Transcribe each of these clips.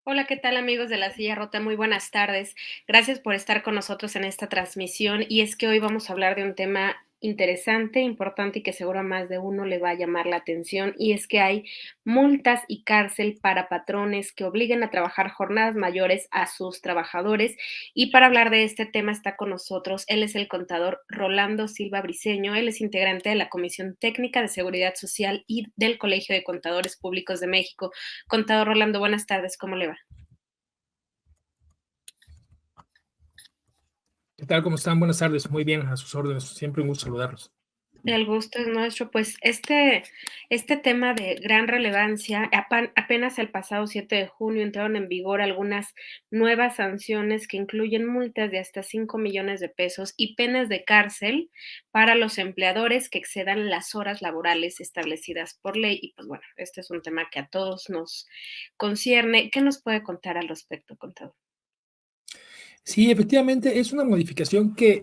Hola, ¿qué tal amigos de La Silla Rota? Muy buenas tardes. Gracias por estar con nosotros en esta transmisión. Y es que hoy vamos a hablar de un tema interesante, importante y que seguro a más de uno le va a llamar la atención. Y es que hay multas y cárcel para patrones que obliguen a trabajar jornadas mayores a sus trabajadores. Y para hablar de este tema está con nosotros, él es el contador Rolando Silva Briceño. Él es integrante de la Comisión Técnica de Seguridad Social y del Colegio de Contadores Públicos de México. Contador Rolando, buenas tardes, ¿cómo le va? ¿Qué tal? ¿Cómo están? Buenas tardes. Muy bien, a sus órdenes. Siempre un gusto saludarlos. El gusto es nuestro. Pues este tema de gran relevancia, apenas el pasado 7 de junio entraron en vigor algunas nuevas sanciones que incluyen multas de hasta 5 millones de pesos y penas de cárcel para los empleadores que excedan las horas laborales establecidas por ley. Y pues bueno, este es un tema que a todos nos concierne. ¿Qué nos puede contar al respecto, contador? Sí, efectivamente, es una modificación que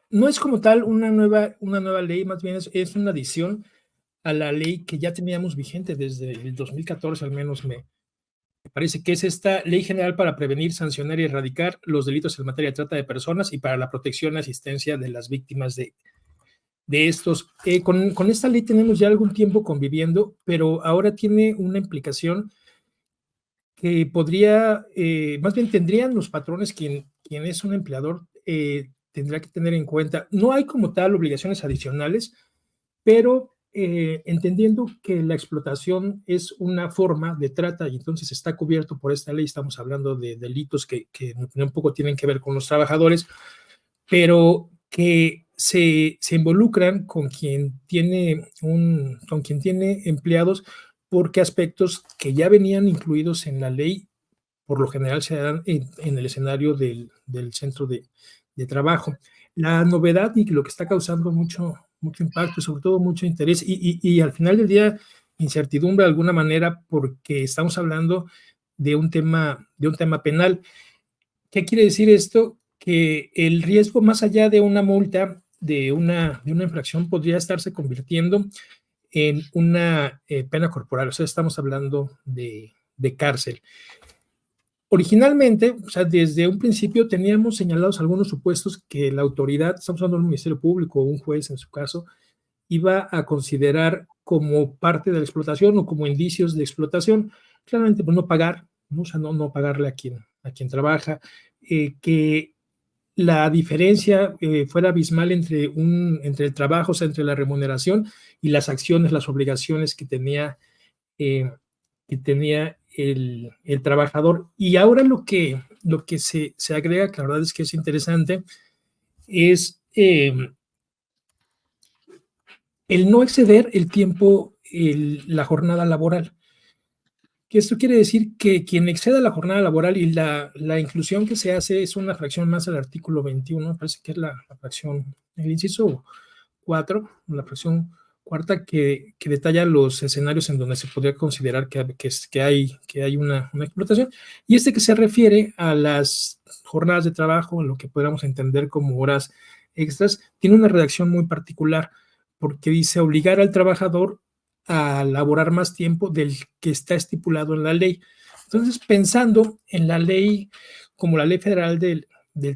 no es como tal una nueva ley, más bien es una adición a la ley que ya teníamos vigente desde el 2014, al menos me parece que es esta Ley General para prevenir, sancionar y erradicar los delitos en materia de trata de personas y para la protección y asistencia de las víctimas de estos. Con esta ley tenemos ya algún tiempo conviviendo, pero ahora tiene una implicación que podría, más bien tendrían los patrones, quien es un empleador, tendrá que tener en cuenta. No hay como tal obligaciones adicionales, pero entendiendo que la explotación es una forma de trata y entonces está cubierto por esta ley, estamos hablando de delitos que un poco tienen que ver con los trabajadores, pero que se involucran con quien tiene empleados, porque aspectos que ya venían incluidos en la ley por lo general se dan en el escenario del centro de trabajo. La novedad y lo que está causando mucho impacto, sobre todo mucho interés y al final del día incertidumbre de alguna manera, porque estamos hablando de un tema penal. ¿Qué quiere decir esto? Que el riesgo más allá de una multa, de una infracción, podría estarse convirtiendo en una pena corporal. O sea, estamos hablando de cárcel. Originalmente, o sea, desde un principio teníamos señalados algunos supuestos que la autoridad, estamos hablando del Ministerio Público o un juez en su caso, iba a considerar como parte de la explotación o como indicios de explotación. Claramente, pues no pagar, ¿no? O sea, no pagarle a quien trabaja, que la diferencia fuera abismal entre el trabajo, o sea, entre la remuneración y las acciones, las obligaciones eh, que tenía el trabajador. Y ahora lo que se agrega, que la verdad es que es interesante, es el no exceder el tiempo, la jornada laboral. Que esto quiere decir que quien exceda la jornada laboral y la inclusión que se hace es una fracción más al artículo 21, parece que es la fracción, el inciso 4, la fracción cuarta, que detalla los escenarios en donde se podría considerar que hay una explotación, y este que se refiere a las jornadas de trabajo, lo que podríamos entender como horas extras, tiene una redacción muy particular, porque dice obligar al trabajador a laborar más tiempo del que está estipulado en la ley. Entonces, pensando en la ley como la ley federal del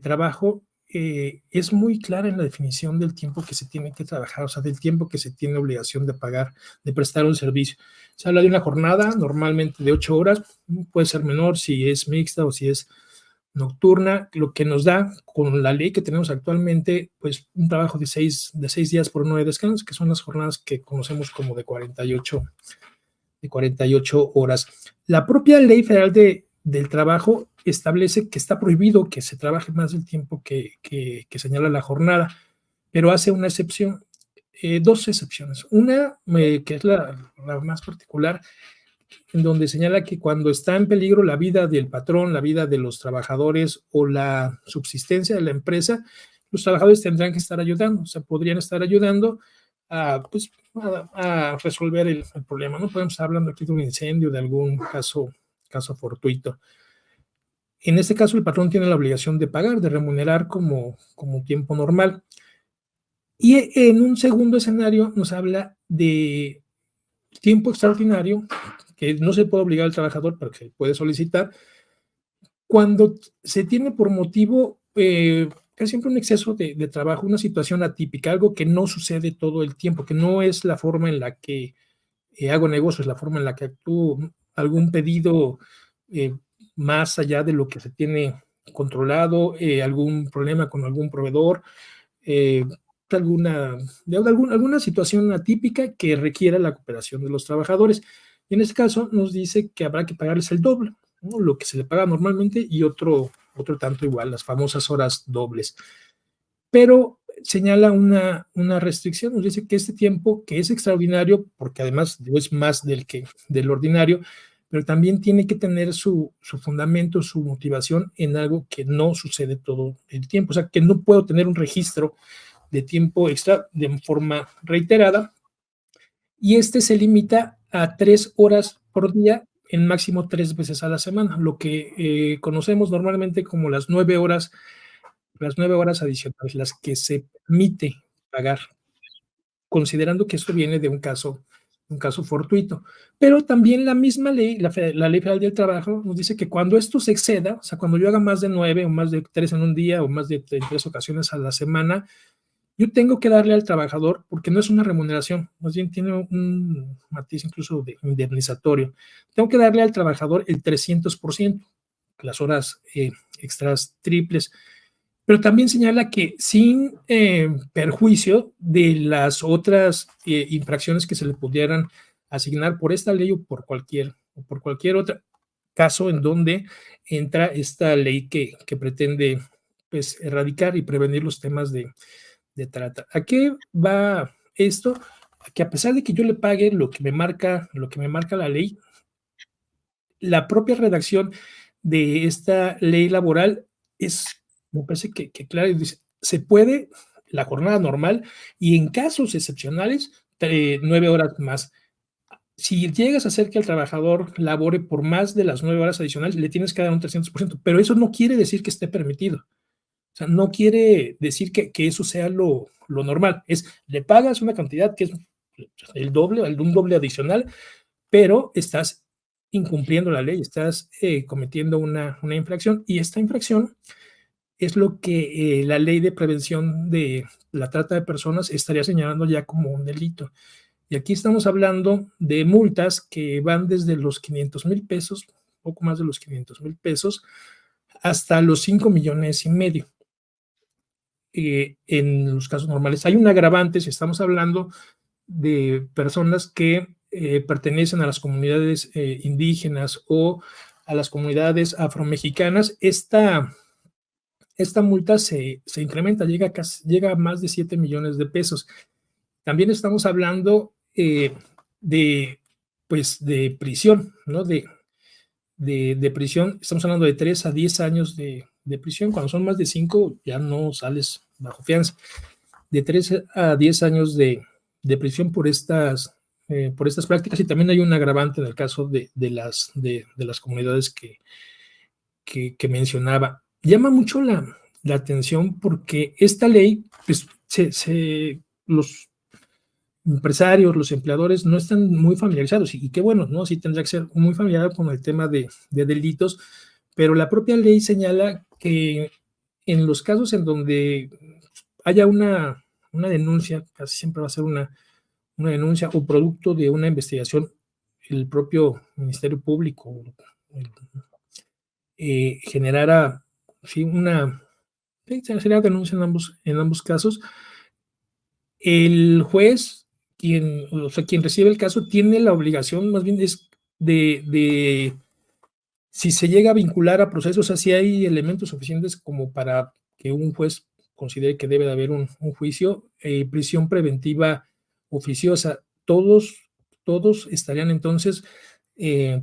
trabajo, es muy clara en la definición del tiempo que se tiene que trabajar, o sea, del tiempo que se tiene obligación de pagar, de prestar un servicio. Se habla de una jornada normalmente de 8 horas, puede ser menor si es mixta o si es nocturna, lo que nos da con la ley que tenemos actualmente, pues un trabajo de 6 días por 9 descansos, que son las jornadas que conocemos como de 48 horas. La propia ley federal del trabajo establece que está prohibido que se trabaje más del tiempo que señala la jornada, pero hace una excepción, dos excepciones. Una, que es la más particular, en donde señala que cuando está en peligro la vida del patrón, la vida de los trabajadores o la subsistencia de la empresa, los trabajadores tendrán que estar ayudando, o sea, podrían estar ayudando pues, a resolver el problema. No podemos estar hablando aquí de un incendio, de algún caso fortuito. En este caso, el patrón tiene la obligación de pagar, de remunerar como tiempo normal. Y en un segundo escenario nos habla de tiempo extraordinario que no se puede obligar al trabajador, pero que se puede solicitar, cuando se tiene por motivo casi siempre un exceso de trabajo, una situación atípica, algo que no sucede todo el tiempo, que no es la forma en la que hago negocios, la forma en la que actúo, algún pedido eh, más allá de lo que se tiene controlado, algún problema con algún proveedor, eh, alguna, alguna situación atípica que requiera la cooperación de los trabajadores. Y en este caso nos dice que habrá que pagarles el doble, ¿no? Lo que se le paga normalmente y otro tanto igual, las famosas horas dobles. Pero señala una restricción, nos dice que este tiempo, que es extraordinario, porque además es más del ordinario, pero también tiene que tener su fundamento, su motivación en algo que no sucede todo el tiempo. O sea, que no puedo tener un registro de tiempo extra de forma reiterada, y este se limita a 3 horas por día, en máximo 3 veces a la semana, lo que conocemos normalmente como las 9 horas adicionales, las que se permite pagar, considerando que esto viene de un caso fortuito. Pero también la misma ley, la Ley Federal del Trabajo, nos dice que cuando esto se exceda, o sea, cuando yo haga más de 9 o más de 3 en un día o más de 3 ocasiones a la semana, yo tengo que darle al trabajador, porque no es una remuneración, más bien tiene un matiz incluso de indemnizatorio, tengo que darle al trabajador el 300%, las horas extras triples, pero también señala que sin perjuicio de las otras infracciones que se le pudieran asignar por esta ley o por cualquier otro caso en donde entra esta ley que pretende pues, erradicar y prevenir los temas de trata. ¿A qué va esto? Que a pesar de que yo le pague lo que me marca la ley, la propia redacción de esta ley laboral es, me parece que claro, dice, se puede la jornada normal y en casos excepcionales, 9 horas más. Si llegas a hacer que el trabajador labore por más de las 9 horas adicionales, le tienes que dar un 300%, pero eso no quiere decir que esté permitido. O sea, no quiere decir que eso sea lo normal. Le pagas una cantidad que es el doble, un doble adicional, pero estás incumpliendo la ley, estás cometiendo una infracción, y esta infracción es lo que la ley de prevención de la trata de personas estaría señalando ya como un delito. Y aquí estamos hablando de multas que van desde los 500,000 pesos, poco más de los 500,000 pesos, hasta los 5,5 millones. En los casos normales. Hay un agravante si estamos hablando de personas que pertenecen a las comunidades indígenas o a las comunidades afromexicanas. Esta multa se incrementa, llega a más de 7 millones de pesos. También estamos hablando de, pues, de prisión, ¿no? De prisión, estamos hablando de 3 a 10 años de prisión. Cuando son más de 5, ya no sales bajo fianza. De 3 a 10 años de prisión por estas prácticas, y también hay un agravante en el caso de las comunidades que mencionaba. Llama mucho la atención porque esta ley, pues, los empresarios, los empleadores no están muy familiarizados, y qué bueno, ¿no? Sí tendrá que ser muy familiar con el tema de delitos, pero la propia ley señala que en los casos en donde haya una denuncia, casi siempre va a ser una denuncia o producto de una investigación, el propio Ministerio Público generara sí, sería denuncia en ambos casos. El juez, quien recibe el caso, tiene la obligación, más bien es de si se llega a vincular a procesos, o sea, si hay elementos suficientes como para que un juez considere que debe de haber un juicio, prisión preventiva oficiosa. Todos estarían entonces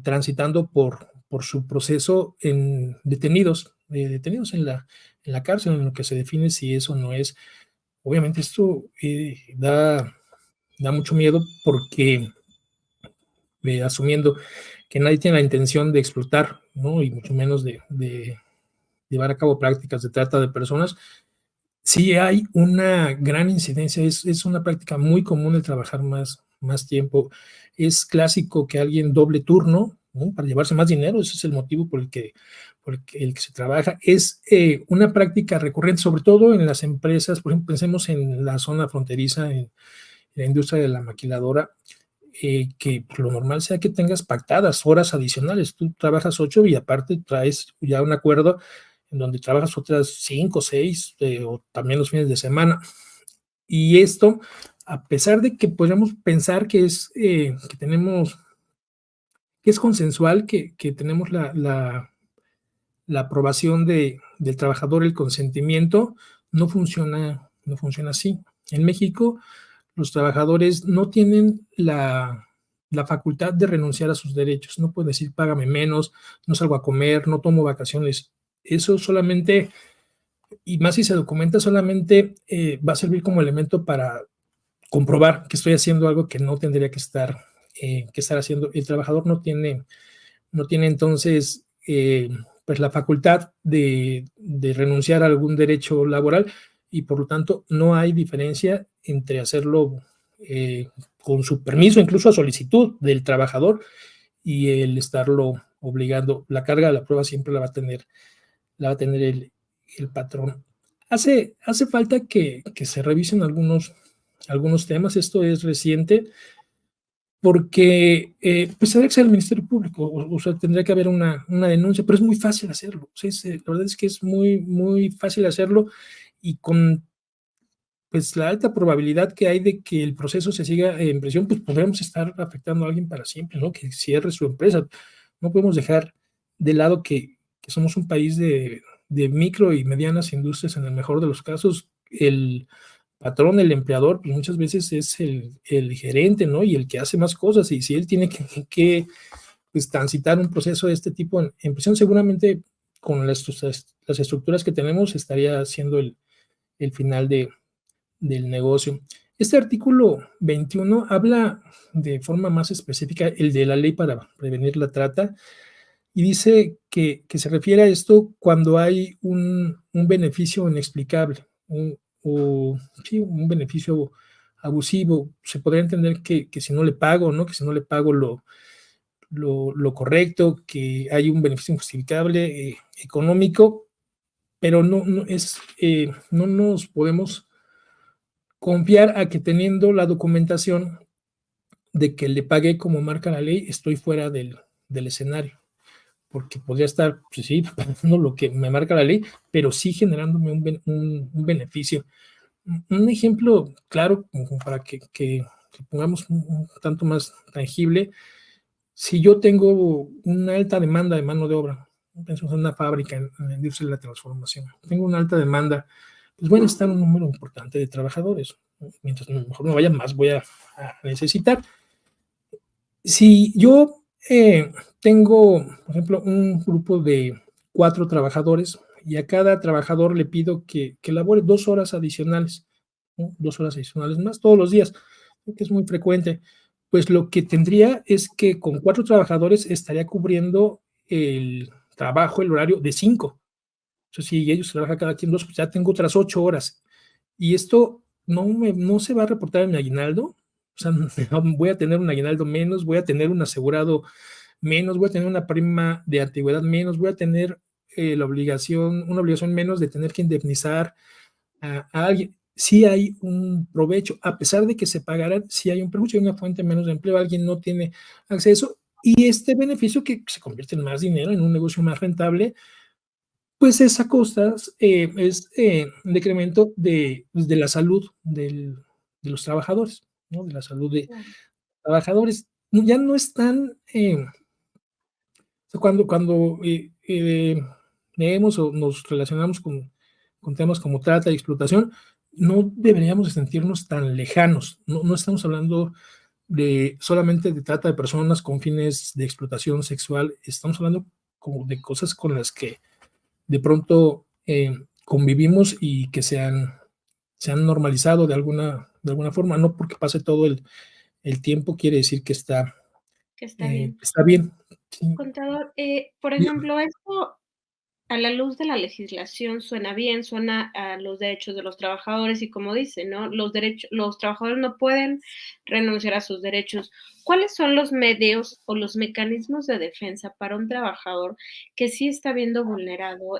transitando por su proceso detenidos en la cárcel, en lo que se define si eso no es. Obviamente esto da mucho miedo porque asumiendo que nadie tiene la intención de explotar, ¿no? Y mucho menos de llevar a cabo prácticas de trata de personas, sí hay una gran incidencia, es una práctica muy común el trabajar más más tiempo. Es clásico que alguien doble turno, ¿no? Para llevarse más dinero, ese es el motivo por el que se trabaja. Es una práctica recurrente, sobre todo en las empresas, por ejemplo, pensemos en la zona fronteriza, en la industria de la maquiladora, que por lo normal sea que tengas pactadas horas adicionales. Tú trabajas 8 y aparte traes ya un acuerdo en donde trabajas otras 5, 6 o también los fines de semana. Y esto, a pesar de que podríamos pensar que tenemos, que es consensual, que tenemos la aprobación del trabajador, el consentimiento, no funciona así. En México, los trabajadores no tienen la facultad de renunciar a sus derechos. No pueden decir, págame menos, no salgo a comer, no tomo vacaciones. Eso solamente, y más si se documenta, solamente va a servir como elemento para comprobar que estoy haciendo algo que no tendría que estar haciendo. El trabajador no tiene entonces pues la facultad de renunciar a algún derecho laboral y por lo tanto no hay diferencia entre hacerlo con su permiso, incluso a solicitud del trabajador, y el estarlo obligando. La carga de la prueba siempre la va a tener el patrón. Hace falta que se revisen algunos temas. Esto es reciente porque pues tendría que ser el Ministerio Público, o sea, tendría que haber una denuncia, pero es muy fácil hacerlo. O sea, la verdad es que es muy, muy fácil hacerlo y con pues la alta probabilidad que hay de que el proceso se siga en prisión, pues podríamos estar afectando a alguien para siempre, ¿no? Que cierre su empresa. No podemos dejar de lado que somos un país de micro y medianas industrias. En el mejor de los casos, el patrón, el empleador, pues muchas veces es el gerente, ¿no? Y el que hace más cosas. Y si él tiene que pues, transitar un proceso de este tipo en prisión, seguramente con las estructuras que tenemos estaría siendo el final del negocio. Este artículo 21 habla de forma más específica el de la ley para prevenir la trata y dice que se refiere a esto cuando hay un beneficio inexplicable o sí, un beneficio abusivo. Se podría entender que si no le pago, ¿no? Que si no le pago lo correcto, que hay un beneficio injustificable económico, pero no nos podemos confiar a que teniendo la documentación de que le pagué como marca la ley, estoy fuera del escenario, porque podría estar, pues sí, pagando lo que me marca la ley, pero sí generándome un beneficio. Un ejemplo claro, como para que pongamos un tanto más tangible, si yo tengo una alta demanda de mano de obra, pensamos en una fábrica en la industria de la transformación, tengo una alta demanda, pues voy a necesitar un número importante de trabajadores. Mientras mejor me vaya, más voy a necesitar. Si yo tengo, por ejemplo, un grupo de 4 trabajadores y a cada trabajador le pido que labore 2 horas adicionales, ¿no? 2 horas adicionales más todos los días, que es muy frecuente. Pues lo que tendría es que con 4 trabajadores estaría cubriendo el trabajo, el horario de 5. Entonces, si ellos trabajan cada quien 2, pues ya tengo otras 8 horas. Y esto no se va a reportar en mi aguinaldo. O sea, voy a tener un aguinaldo menos, voy a tener un asegurado menos, voy a tener una prima de antigüedad menos, voy a tener una obligación menos de tener que indemnizar a alguien. Sí hay un provecho, a pesar de que se pagaran, sí hay un prejuicio, hay una fuente menos de empleo, alguien no tiene acceso y este beneficio que se convierte en más dinero, en un negocio más rentable, pues es a costas, es un decremento de la salud de los trabajadores, ¿no? De la salud de trabajadores. Ya no están, cuando leemos o nos relacionamos con temas como trata y explotación, no deberíamos de sentirnos tan lejanos. No estamos hablando solamente de trata de personas con fines de explotación sexual, estamos hablando como de cosas con las que de pronto convivimos y que se han normalizado de alguna forma. No porque pase todo el tiempo quiere decir que que está bien. está bien. Sí. Contador, por Dígame. ejemplo, esto a la luz de la legislación suena bien, suena a los derechos de los trabajadores y como dice, ¿no? Los trabajadores no pueden renunciar a sus derechos. ¿Cuáles son los medios o los mecanismos de defensa para un trabajador que sí está viendo vulnerado,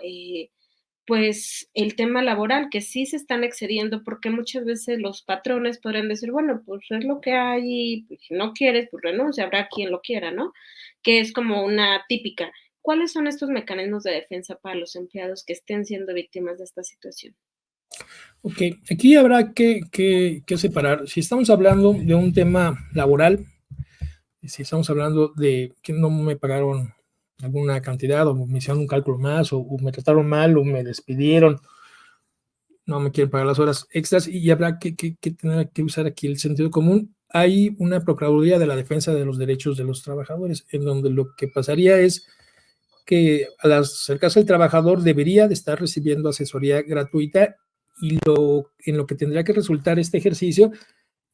pues, el tema laboral, que sí se están excediendo? Porque muchas veces los patrones podrían decir, bueno, pues es lo que hay y pues, si no quieres, pues renuncia, habrá quien lo quiera, ¿no? Que es como una típica. ¿Cuáles son estos mecanismos de defensa para los empleados que estén siendo víctimas de esta situación? Ok, aquí habrá que separar. Si estamos hablando de un tema laboral, si estamos hablando de que no me pagaron alguna cantidad o me hicieron un cálculo más o me trataron mal o me despidieron, no me quieren pagar las horas extras y habrá que tener que usar aquí el sentido común. Hay una Procuraduría de la Defensa de los Derechos de los Trabajadores, en donde lo que pasaría es que al acercarse el trabajador debería de estar recibiendo asesoría gratuita y en lo que tendría que resultar este ejercicio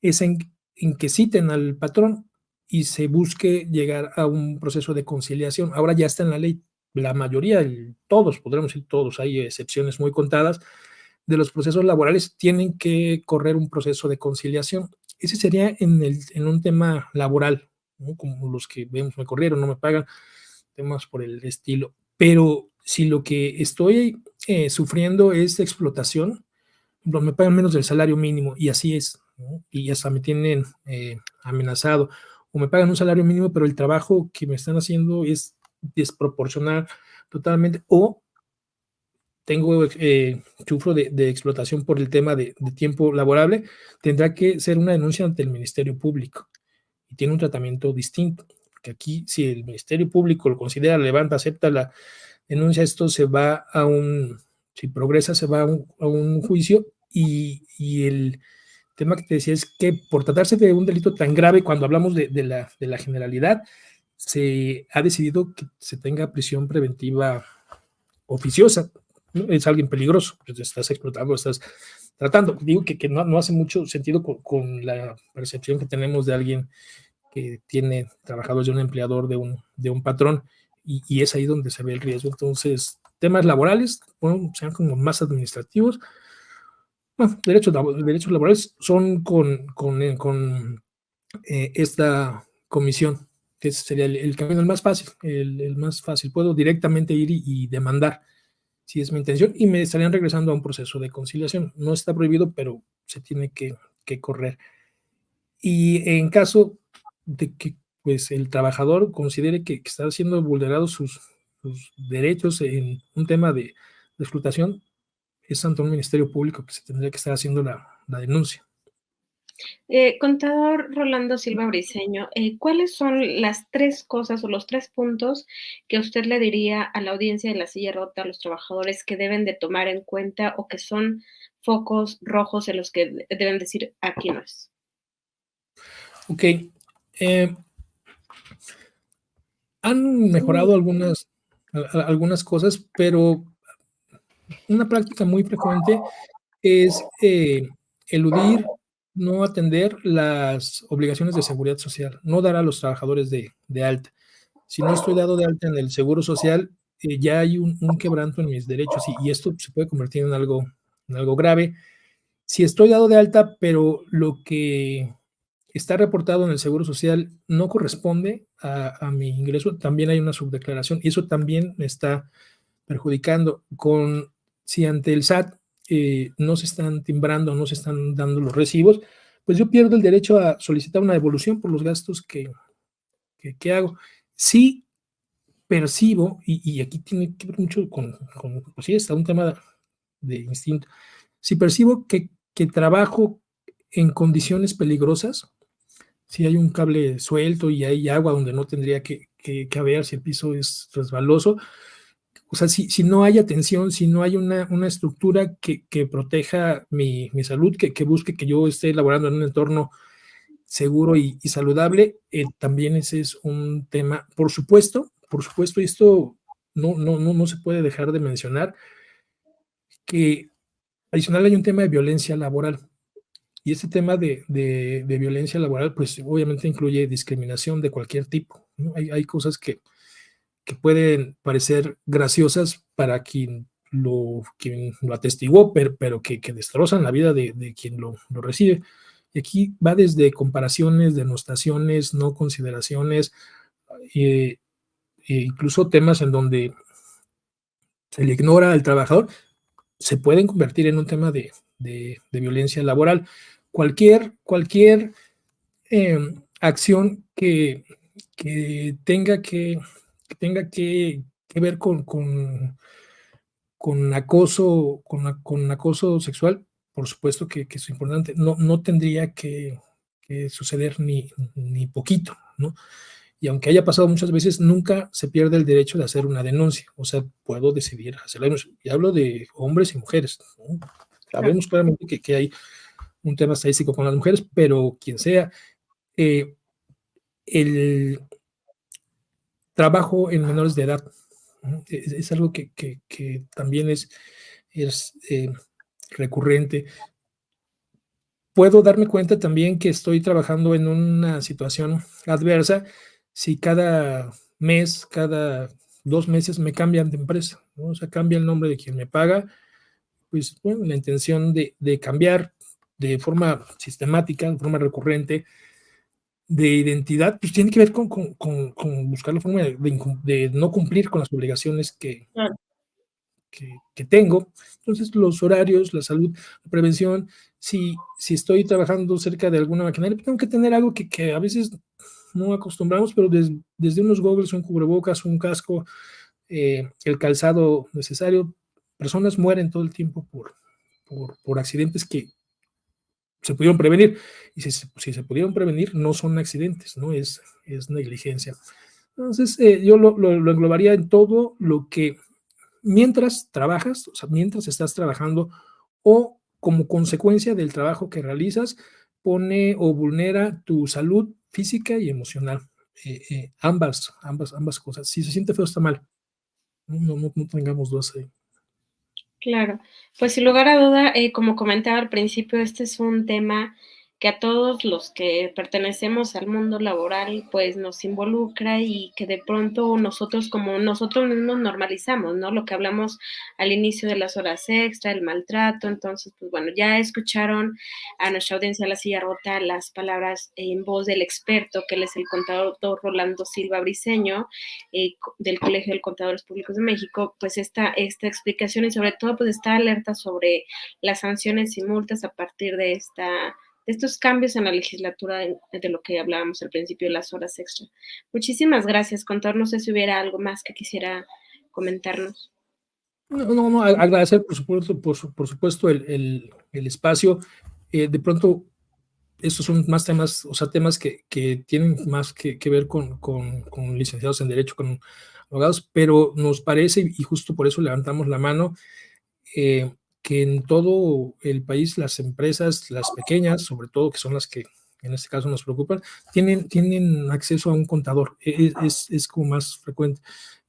es en que citen al patrón y se busque llegar a un proceso de conciliación. Ahora ya está en la ley, la mayoría, todos, podremos decir todos, hay excepciones muy contadas, de los procesos laborales tienen que correr un proceso de conciliación. Ese sería en un tema laboral, ¿no? Como los que vemos, me corrieron, no me pagan, temas por el estilo. Pero si lo que estoy sufriendo es explotación, me pagan menos del salario mínimo y así es, ¿no? Y hasta me tienen amenazado. O me pagan un salario mínimo, pero el trabajo que me están haciendo es desproporcional totalmente. O tengo sufro de explotación por el tema de tiempo laborable, tendrá que ser una denuncia ante el Ministerio Público y tiene un tratamiento distinto. Que aquí, si el Ministerio Público lo considera, levanta, acepta la denuncia, esto se va a si progresa, se va a un juicio y el tema que te decía es que por tratarse de un delito tan grave, cuando hablamos de la generalidad, se ha decidido que se tenga prisión preventiva oficiosa, ¿no? Es alguien peligroso, pues estás explotando, estás tratando. Digo que no hace mucho sentido con la percepción que tenemos de alguien que tiene trabajadores de un empleador, de un patrón, y es ahí donde se ve el riesgo. Entonces, temas laborales, bueno, sean como más administrativos, bueno, derechos laborales son con esta comisión, que sería el camino el más fácil, el más fácil. Puedo directamente ir y demandar si es mi intención, y me estarían regresando a un proceso de conciliación. No está prohibido, pero se tiene que correr. Y en caso de que pues, el trabajador considere que está siendo vulnerados sus derechos en un tema de explotación, es ante un ministerio público que se tendría que estar haciendo la denuncia. Contador Rolando Silva Briceño, ¿cuáles son las 3 cosas o los 3 puntos que usted le diría a la audiencia de La Silla Rota, a los trabajadores que deben de tomar en cuenta o que son focos rojos en los que deben decir: "Aquí no es"? Ok, eh, han mejorado algunas cosas, pero una práctica muy frecuente es eludir, no atender las obligaciones de seguridad social, no dar a los trabajadores de alta. Si no estoy dado de alta en el seguro social, ya hay un quebranto en mis derechos y esto se puede convertir en algo grave. Si estoy dado de alta, pero lo que está reportado en el seguro social no corresponde a mi ingreso, también hay una subdeclaración y eso también me está perjudicando. Si ante el SAT no se están timbrando, no se están dando los recibos, pues yo pierdo el derecho a solicitar una devolución por los gastos que hago. Sí percibo, y aquí tiene que ver mucho pues sí, está un tema de instinto. Si percibo que trabajo en condiciones peligrosas, si hay un cable suelto y hay agua donde no tendría que haber, si el piso es resbaloso, o sea, si no hay atención, si no hay una estructura que proteja mi salud, que busque que yo esté laborando en un entorno seguro y saludable, también ese es un tema. Por supuesto, y esto no se puede dejar de mencionar, que adicional hay un tema de violencia laboral. Y este tema de violencia laboral, pues obviamente incluye discriminación de cualquier tipo, ¿no? Hay cosas que pueden parecer graciosas para quien lo atestiguó, pero que destrozan la vida de quien lo recibe. Y aquí va desde comparaciones, denostaciones, no consideraciones, e incluso temas en donde se le ignora al trabajador, se pueden convertir en un tema de violencia laboral. Cualquier acción que tenga que ver con acoso sexual, por supuesto que es importante. No tendría que suceder ni poquito, ¿no? Y aunque haya pasado muchas veces, nunca se pierde el derecho de hacer una denuncia. O sea, puedo decidir hacer la denuncia. Y hablo de hombres y mujeres, ¿no? Claro. Sabemos claramente que hay un tema estadístico con las mujeres, pero quien sea, el trabajo en menores de edad, ¿no? Es algo que también es recurrente. Puedo darme cuenta también que estoy trabajando en una situación adversa si cada mes, cada 2 meses me cambian de empresa, ¿no? O sea, cambia el nombre de quien me paga, pues bueno, la intención de cambiar de forma sistemática, de forma recurrente, de identidad, pues tiene que ver con buscar la forma de no cumplir con las obligaciones Claro. que tengo. Entonces, los horarios, la salud, la prevención, si estoy trabajando cerca de alguna maquinaria, tengo que tener algo que a veces no acostumbramos, pero desde unos goggles, un cubrebocas, un casco, el calzado necesario. Personas mueren todo el tiempo por accidentes que se pudieron prevenir. Y si se pudieron prevenir, no son accidentes, ¿no? Es negligencia. Entonces, yo lo englobaría en todo lo que mientras trabajas, o sea, mientras estás trabajando o como consecuencia del trabajo que realizas, pone o vulnera tu salud física y emocional. Ambas cosas. Si se siente feo, está mal. No tengamos dudas ahí. Claro, pues sin lugar a duda, como comentaba al principio, este es un tema que a todos los que pertenecemos al mundo laboral, pues nos involucra y que de pronto nosotros como nosotros mismos normalizamos, ¿no? Lo que hablamos al inicio de las horas extra, el maltrato, entonces, pues bueno, ya escucharon a nuestra audiencia de La Silla Rota las palabras en voz del experto, que él es el contador Rolando Silva Briceño, del Colegio de Contadores Públicos de México, pues esta explicación y sobre todo pues esta alerta sobre las sanciones y multas a partir de estos cambios en la legislatura de lo que hablábamos al principio de las horas extra. Muchísimas gracias, contador. No sé si hubiera algo más que quisiera comentarnos. No, agradecer por supuesto el espacio. De pronto estos son más temas, o sea, temas que tienen más que ver con licenciados en Derecho, con abogados, pero nos parece, y justo por eso levantamos la mano, que en todo el país las empresas, las pequeñas, sobre todo, que son las que en este caso nos preocupan, tienen acceso a un contador, es como más frecuente.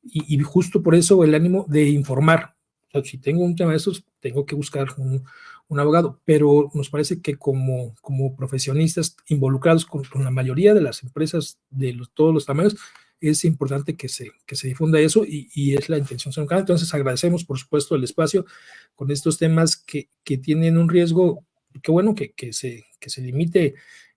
Y justo por eso el ánimo de informar. O sea, si tengo un tema de esos, tengo que buscar un abogado, pero nos parece que como profesionistas involucrados con la mayoría de las empresas de todos los tamaños, es importante que se difunda eso y es la intención central. Entonces agradecemos por supuesto el espacio con estos temas que tienen un riesgo, qué bueno que se limite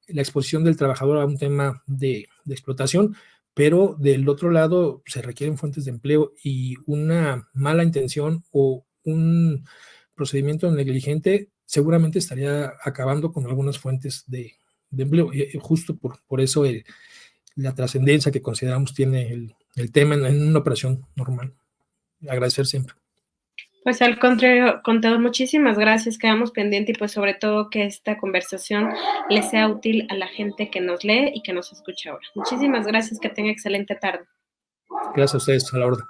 la exposición del trabajador a un tema de explotación, pero del otro lado se requieren fuentes de empleo y una mala intención o un procedimiento negligente seguramente estaría acabando con algunas fuentes de empleo. Y justo por eso la trascendencia que consideramos tiene el tema en una operación normal. Agradecer siempre. Pues al contrario, contador, muchísimas gracias. Quedamos pendientes y pues sobre todo que esta conversación le sea útil a la gente que nos lee y que nos escucha ahora. Muchísimas gracias, que tenga excelente tarde. Gracias a ustedes, a la orden.